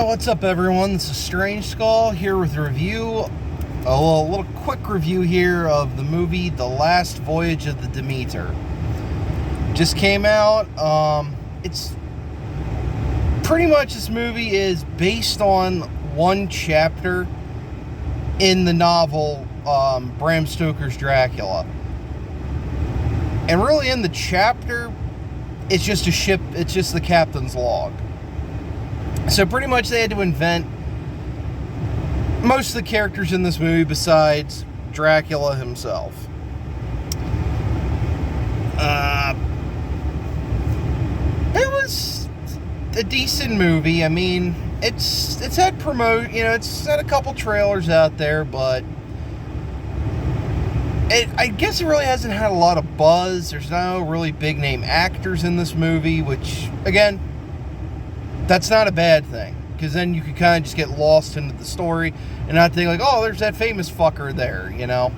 What's up, everyone? This is Strange Skull here with a review, a little quick review here of the movie The Last Voyage of the Demeter. Just came out. It's pretty much, this movie is based on one chapter in the novel Bram Stoker's Dracula. And really, in the chapter, it's just a ship, it's just the captain's log. So pretty much they had to invent most of the characters in this movie besides Dracula himself. It was a decent movie. I mean, it's had it's had a couple trailers out there, but I guess it really hasn't had a lot of buzz. There's no really big name actors in this movie, which, again, that's not a bad thing, because then you could kind of just get lost into the story and not think like, oh, there's that famous fucker there, you know.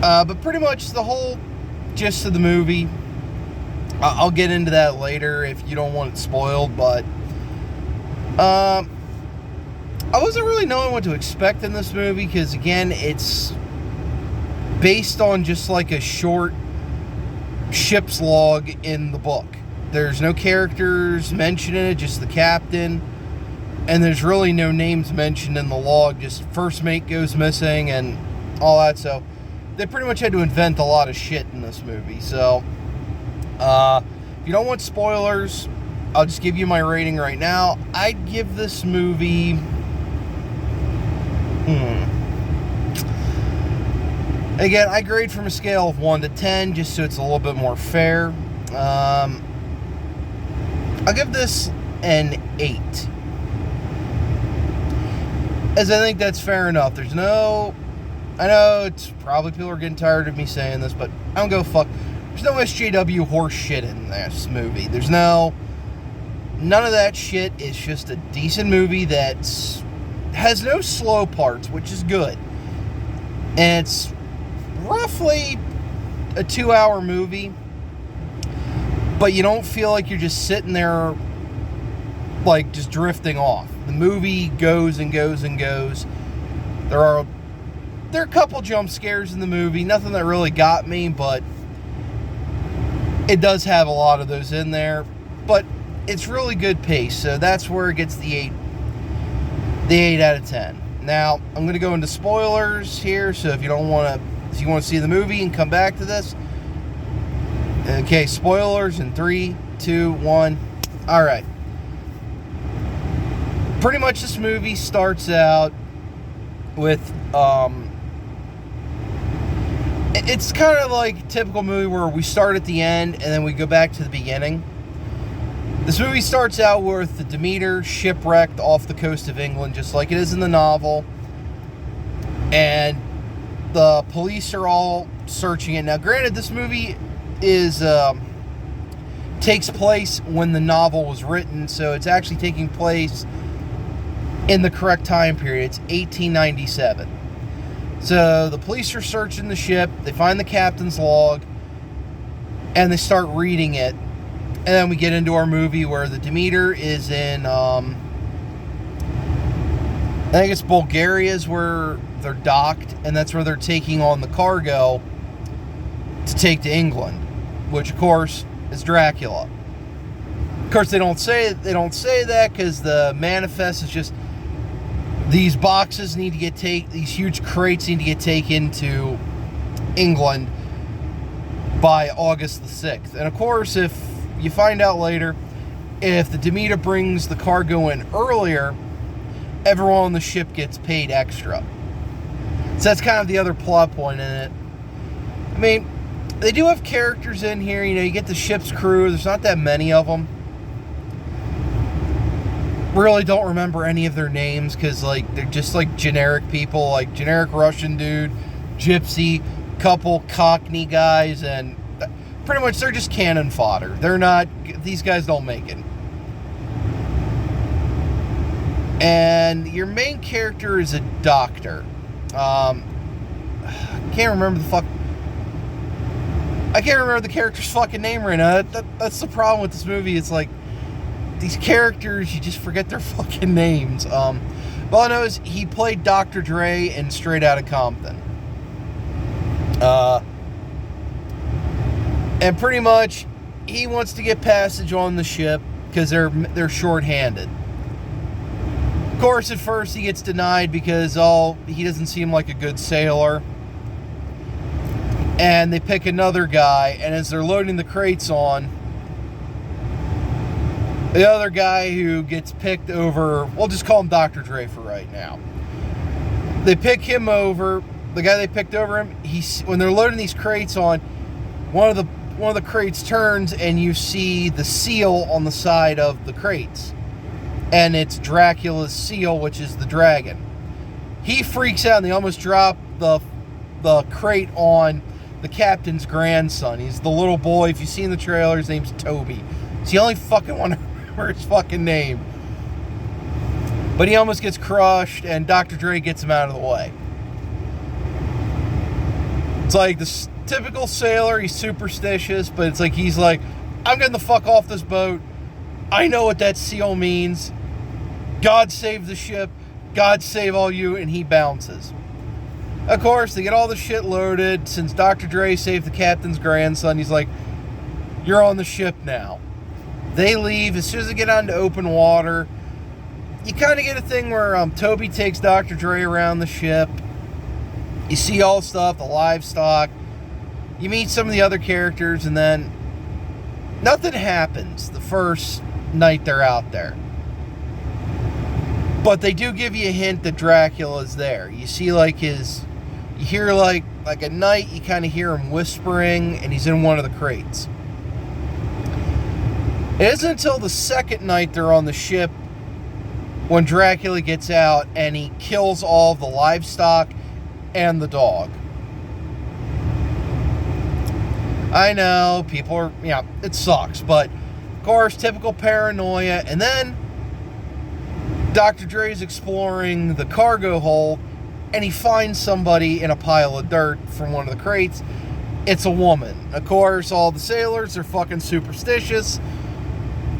But pretty much the whole gist of the movie, I'll get into that later if you don't want it spoiled, but I wasn't really knowing what to expect in this movie, because again, it's based on just like a short ship's log in the book. There's no characters mentioned in it, just the captain. And there's really no names mentioned in the log, just first mate goes missing and all that. So they pretty much had to invent a lot of shit in this movie. So if you don't want spoilers, I'll just give you my rating right now. I'd give this movie again, I grade from a scale of 1 to 10, just so it's a little bit more fair. I'll give this an 8. As I think that's fair enough. I know it's probably people are getting tired of me saying this, but I don't go fuck. There's no SJW horse shit in this movie. There's none of that shit. It's just a decent movie that has no slow parts, which is good. And it's roughly a 2-hour movie, but you don't feel like you're just sitting there like just drifting off. The movie goes and goes and goes. There are a couple jump scares in the movie, nothing that really got me, but it does have a lot of those in there. But it's really good pace, so that's where it gets the 8 out of 10. Now, I'm going to go into spoilers here, so if you want to see the movie and come back to this. Okay, spoilers in 3, 2, 1. Alright. Pretty much this movie starts out with, it's kind of like a typical movie where we start at the end and then we go back to the beginning. This movie starts out with the Demeter shipwrecked off the coast of England, just like it is in the novel. And the police are all searching it. Now, granted, this movie takes place when the novel was written, so it's actually taking place in the correct time period. It's 1897. So the police are searching the ship, they find the captain's log, and they start reading it. And then we get into our movie where the Demeter is in, I think it's Bulgaria is where they're docked, and that's where they're taking on the cargo to take to England, which of course is Dracula. Of course, they don't say that because the manifest is just these boxes need to get these huge crates need to get taken to England by August the 6th. And of course, if you find out later, if the Demeter brings the cargo in earlier, everyone on the ship gets paid extra. So that's kind of the other plot point in it. I mean, they do have characters in here. You know, you get the ship's crew. There's not that many of them. Really don't remember any of their names because, like, they're just like generic people, like generic Russian dude, gypsy, couple Cockney guys, and pretty much they're just cannon fodder. These guys don't make it. And your main character is a doctor. I can't remember the character's fucking name right now. That's the problem with this movie. It's like, these characters, you just forget their fucking names. All I know is he played Dr. Dre in Straight Outta Compton. And pretty much, he wants to get passage on the ship because they're short-handed. Of course, at first he gets denied because he doesn't seem like a good sailor. And they pick another guy, and as they're loading the crates on, the other guy who gets picked over, we'll just call him Dr. Dre for right now. They pick him over. The guy they picked over him, when they're loading these crates on, one of the crates turns and you see the seal on the side of the crates. And it's Dracula's seal, which is the dragon. He freaks out and they almost drop the crate on the captain's grandson. He's the little boy. If you've seen the trailer, his name's Toby. It's the only fucking one his fucking name. But he almost gets crushed, and Dr. Dre gets him out of the way. It's like this typical sailor, he's superstitious, but it's like he's like, I'm getting the fuck off this boat. I know what that seal means. God save the ship. God save all you, and he bounces. Of course, they get all the shit loaded. Since Dr. Dre saved the captain's grandson, he's like, you're on the ship now. They leave. As soon as they get onto open water, you kind of get a thing where Toby takes Dr. Dre around the ship. You see all the stuff, the livestock. You meet some of the other characters, and then nothing happens the first night they're out there. But they do give you a hint that Dracula's there. You see you hear like at night, you kind of hear him whispering, and he's in one of the crates. It isn't until the second night they're on the ship when Dracula gets out and he kills all the livestock and the dog. I know, it sucks, but of course, typical paranoia. And then Dr. Dre's exploring the cargo hold and he finds somebody in a pile of dirt from one of the crates. It's a woman. Of course, all the sailors are fucking superstitious.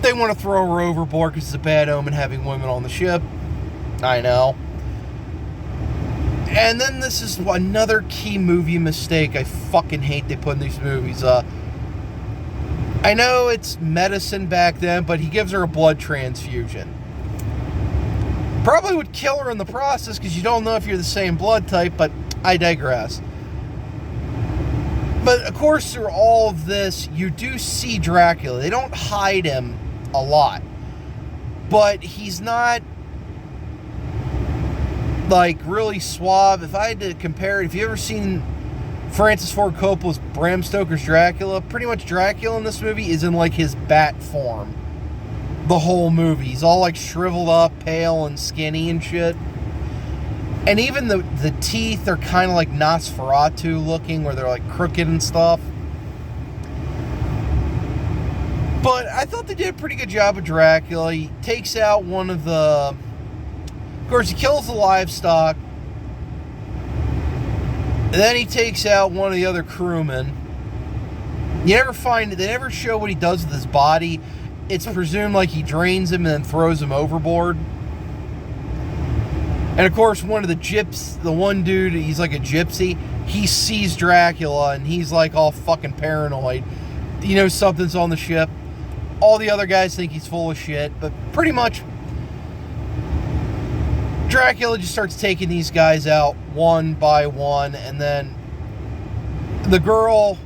They want to throw her overboard because it's a bad omen having women on the ship. I know. And then this is another key movie mistake I fucking hate they put in these movies. I know it's medicine back then, but he gives her a blood transfusion. Probably would kill her in the process because you don't know if you're the same blood type, but I digress. But of course, through all of this, you do see Dracula. They don't hide him a lot. But he's not like really suave. If I had to compare it, if you ever seen Francis Ford Coppola's Bram Stoker's Dracula, pretty much Dracula in this movie is in like his bat form the whole movie. He's all like shriveled up, pale and skinny and shit. And even the teeth are kind of like Nosferatu looking, where they're like crooked and stuff. But I thought they did a pretty good job of Dracula. He takes out one of the... Of course, he kills the livestock. And then he takes out one of the other crewmen. They never show what he does with his body. It's presumed like he drains him and then throws him overboard. And of course, one of the one dude, he's like a gypsy. He sees Dracula and he's like all fucking paranoid. He knows something's on the ship. All the other guys think he's full of shit. But pretty much, Dracula just starts taking these guys out one by one. And then the girl,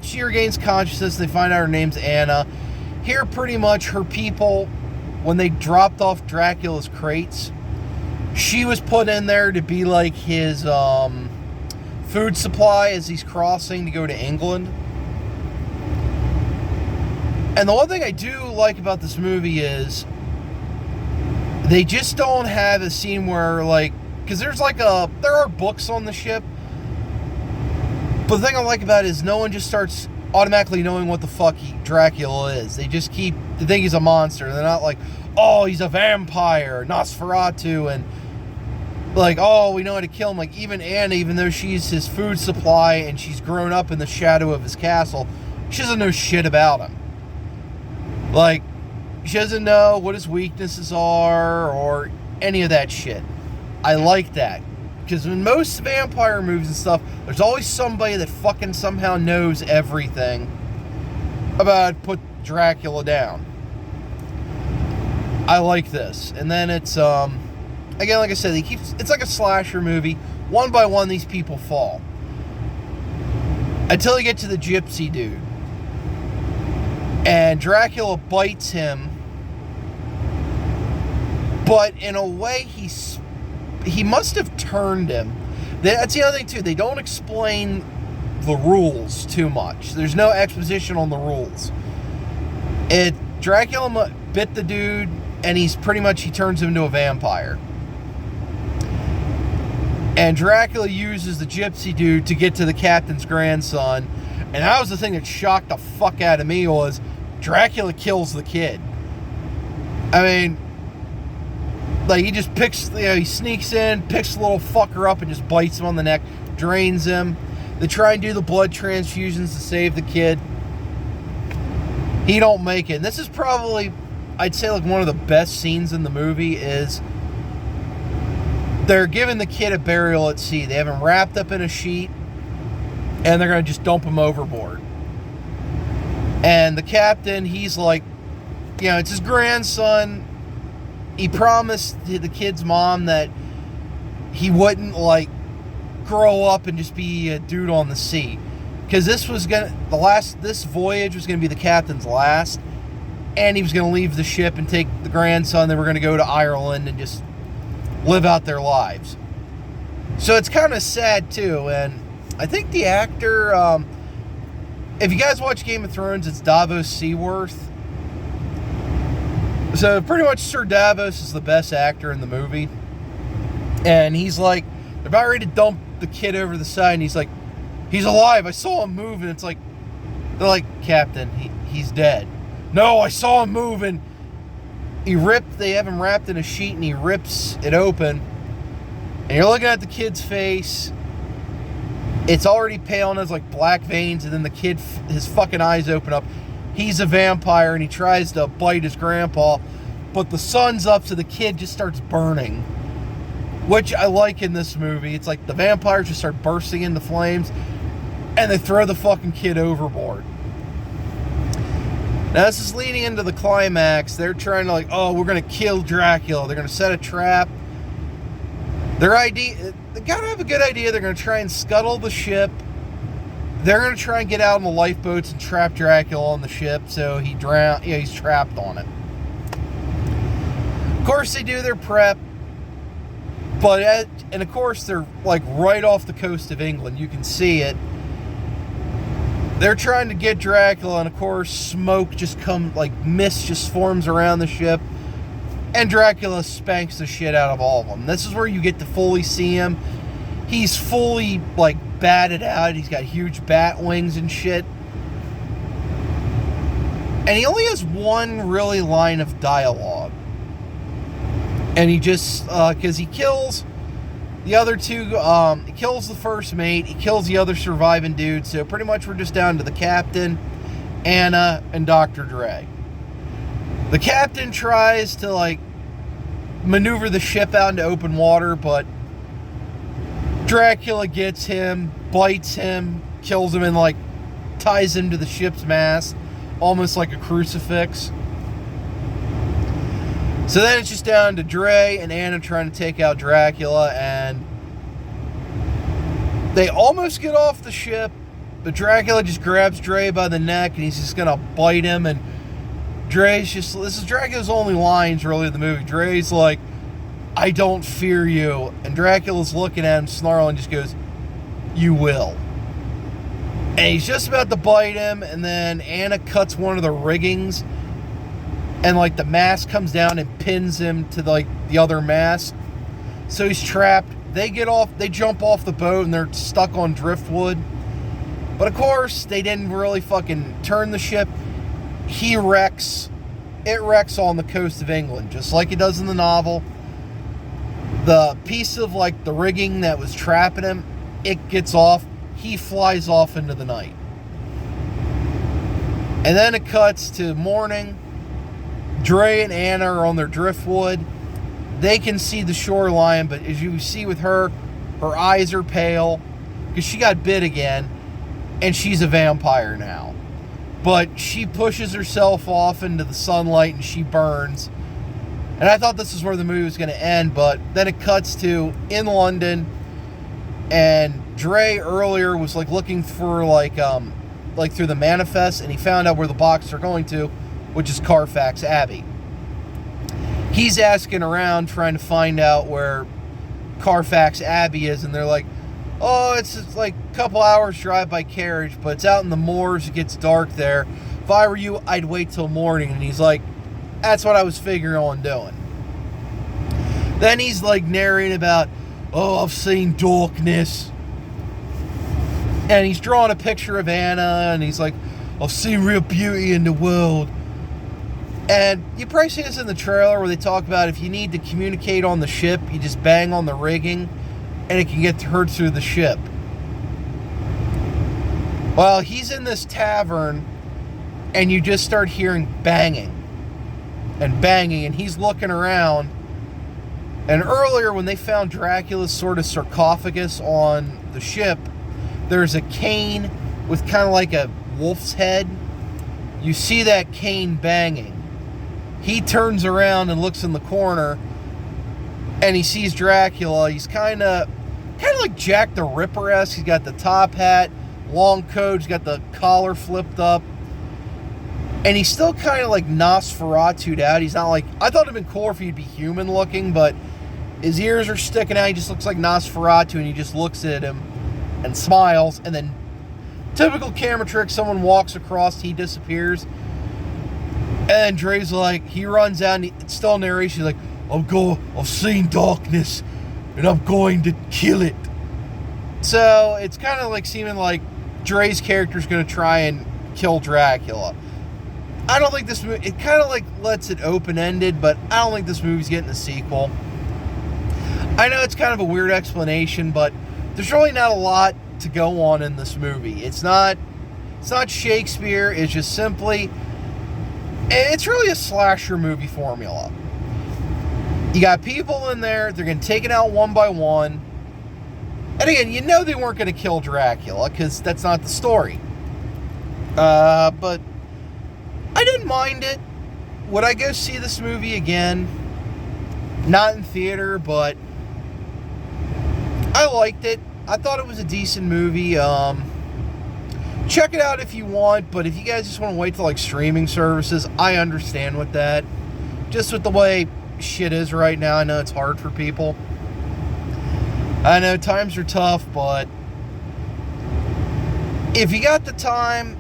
she regains consciousness. They find out her name's Anna. Here, pretty much, her people, when they dropped off Dracula's crates, she was put in there to be like his food supply as he's crossing to go to England. And the one thing I do like about this movie is they just don't have a scene where, like, because there are books on the ship, but the thing I like about it is no one just starts automatically knowing what the fuck Dracula is. They think he's a monster. They're not like, oh, he's a vampire, Nosferatu, and like, oh, we know how to kill him. Like, even Anna, even though she's his food supply and she's grown up in the shadow of his castle, she doesn't know shit about him. Like, She doesn't know what his weaknesses are or any of that shit. I like that. Because in most vampire movies and stuff, there's always somebody that fucking somehow knows everything about put Dracula down. I like this. And then it's, again, like I said, it's like a slasher movie. One by one, these people fall. Until you get to the gypsy dude. And Dracula bites him. But in a way, he must have turned him. That's the other thing, too. They don't explain the rules too much. There's no exposition on the rules. Dracula bit the dude, and he turns him into a vampire. And Dracula uses the gypsy dude to get to the captain's grandson. And that was the thing that shocked the fuck out of me, was Dracula kills the kid. I mean, like, he just he sneaks in, picks the little fucker up and just bites him on the neck, drains him. They try and do the blood transfusions to save the kid. He don't make it. And this is probably, I'd say, like one of the best scenes in the movie is they're giving the kid a burial at sea. They have him wrapped up in a sheet, and they're going to just dump him overboard. And the captain, he's like, it's his grandson. He promised the kid's mom that he wouldn't, like, grow up and just be a dude on the sea. Because this voyage was going to be the captain's last. And he was going to leave the ship and take the grandson. They were going to go to Ireland and just live out their lives. So it's kind of sad, too. And I think the actor, if you guys watch Game of Thrones, it's Davos Seaworth. So pretty much Sir Davos is the best actor in the movie. And he's like, they're about ready to dump the kid over the side, and he's like, he's alive, I saw him move. And it's like, they're like, Captain, he's dead. No, I saw him move. And they have him wrapped in a sheet, and he rips it open. And you're looking at the kid's face. It's already pale and has like black veins, and then the kid, his fucking eyes open up. He's a vampire, and he tries to bite his grandpa, but the sun's up, so the kid just starts burning, which I like in this movie. It's like the vampires just start bursting into flames, and they throw the fucking kid overboard. Now, this is leading into the climax. They're trying to, like, we're going to kill Dracula. They're going to set a trap. They gotta have a good idea. They're going to try and scuttle the ship. They're going to try and get out on the lifeboats and trap Dracula on the ship, so he's trapped on it. Of course, they do their prep, and of course, they're like right off the coast of England. You can see it. They're trying to get Dracula, and of course, smoke mist just forms around the ship, and Dracula spanks the shit out of all of them. This is where you get to fully see him. He's fully, like, batted out. He's got huge bat wings and shit. And he only has one really line of dialogue. And he just, because he kills the other two, he kills the first mate, he kills the other surviving dude, so pretty much we're just down to the captain, Anna, and Dr. Dre. The captain tries to, like, maneuver the ship out into open water, but Dracula gets him, bites him, kills him, and, like, ties him to the ship's mast, almost like a crucifix. So then it's just down to Dre and Anna trying to take out Dracula, and they almost get off the ship, but Dracula just grabs Dre by the neck, and he's just gonna bite him, and this is Dracula's only lines really in the movie. Dre's like, I don't fear you, and Dracula's looking at him, snarling, just goes, you will. And he's just about to bite him, and then Anna cuts one of the riggings, and, like, the mast comes down and pins him to, like, the other mast. So he's trapped. They jump off the boat, and they're stuck on driftwood. But, of course, they didn't really fucking turn the ship. He wrecks. It wrecks on the coast of England, just like it does in the novel. The piece of, like, the rigging that was trapping him, it gets off. He flies off into the night. And then it cuts to morning. Dre and Anna are on their driftwood. They can see the shoreline, but as you see with her, her eyes are pale because she got bit again, and she's a vampire now. But she pushes herself off into the sunlight and she burns. And I thought this is where the movie was going to end, but then it cuts to in London, and Dre earlier was like looking for like through the manifest, and he found out where the boxes are going to, which is Carfax Abbey. He's asking around trying to find out where Carfax Abbey is, and they're like, oh, it's like a couple hours drive by carriage, but it's out in the moors, it gets dark there. If I were you, I'd wait till morning. And he's like, that's what I was figuring on doing. Then he's like narrating about, oh, I've seen darkness. And he's drawing a picture of Anna, and he's like, I've seen real beauty in the world. And you probably see this in the trailer where they talk about if you need to communicate on the ship, you just bang on the rigging, and it can get heard through the ship. Well, he's in this tavern, and you just start hearing banging. And he's looking around. And earlier, when they found Dracula's sort of sarcophagus on the ship, there's a cane with kind of like a wolf's head. You see that cane banging. He turns around and looks in the corner, and he sees Dracula. He's kind of like Jack the Ripper-esque. He's got the top hat, long coat, he's got the collar flipped up. And he's still kind of like Nosferatu'd out. He's not like, I thought it'd been cooler if he'd be human looking, but his ears are sticking out. He just looks like Nosferatu, and he just looks at him and smiles. And then, typical camera trick, someone walks across, he disappears. And Dre's like, he runs out, and it's still narration. He's like, I've seen darkness, and I'm going to kill it. So it's kind of like seeming like Dre's character's going to try and kill Dracula. I don't think this movie, it kind of like lets it open-ended, but I don't think this movie's getting a sequel. I know it's kind of a weird explanation, but there's really not a lot to go on in this movie. It's not Shakespeare, it's just simply, it's really a slasher movie formula. You got people in there, they're going to take it out one by one. And again, you know they weren't going to kill Dracula, because that's not the story. But I didn't mind it. Would I go see this movie again? Not in theater, but I liked it. I thought it was a decent movie. Check it out if you want, but if you guys just want to wait till like streaming services, I understand with that. Just with the way shit is right now, I know it's hard for people. I know times are tough, but if you got the time,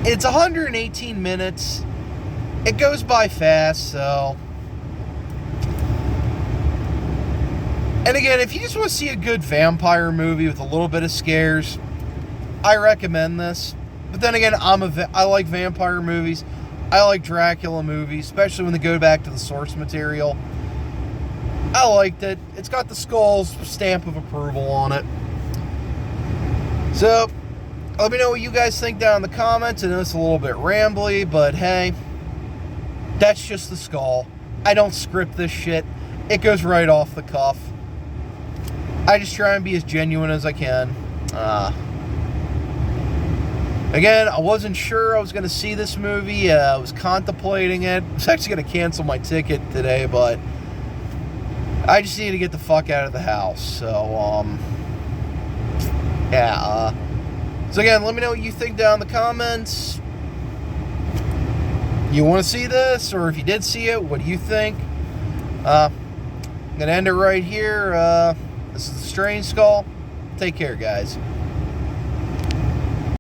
it's 118 minutes. It goes by fast, so. And again, if you just want to see a good vampire movie with a little bit of scares, I recommend this. But then again, I like vampire movies. I like Dracula movies, especially when they go back to the source material. I liked it. It's got the Skull's stamp of approval on it. So, let me know what you guys think down in the comments. I know it's a little bit rambly, but hey, that's just the Skull. I don't script this shit. It goes right off the cuff. I just try and be as genuine as I can. Again, I wasn't sure I was going to see this movie. I was contemplating it. I was actually going to cancel my ticket today, but I just need to get the fuck out of the house. So, yeah. So again, let me know what you think down in the comments. You want to see this? Or if you did see it, what do you think? I'm going to end it right here. This is the Strange Skull. Take care, guys.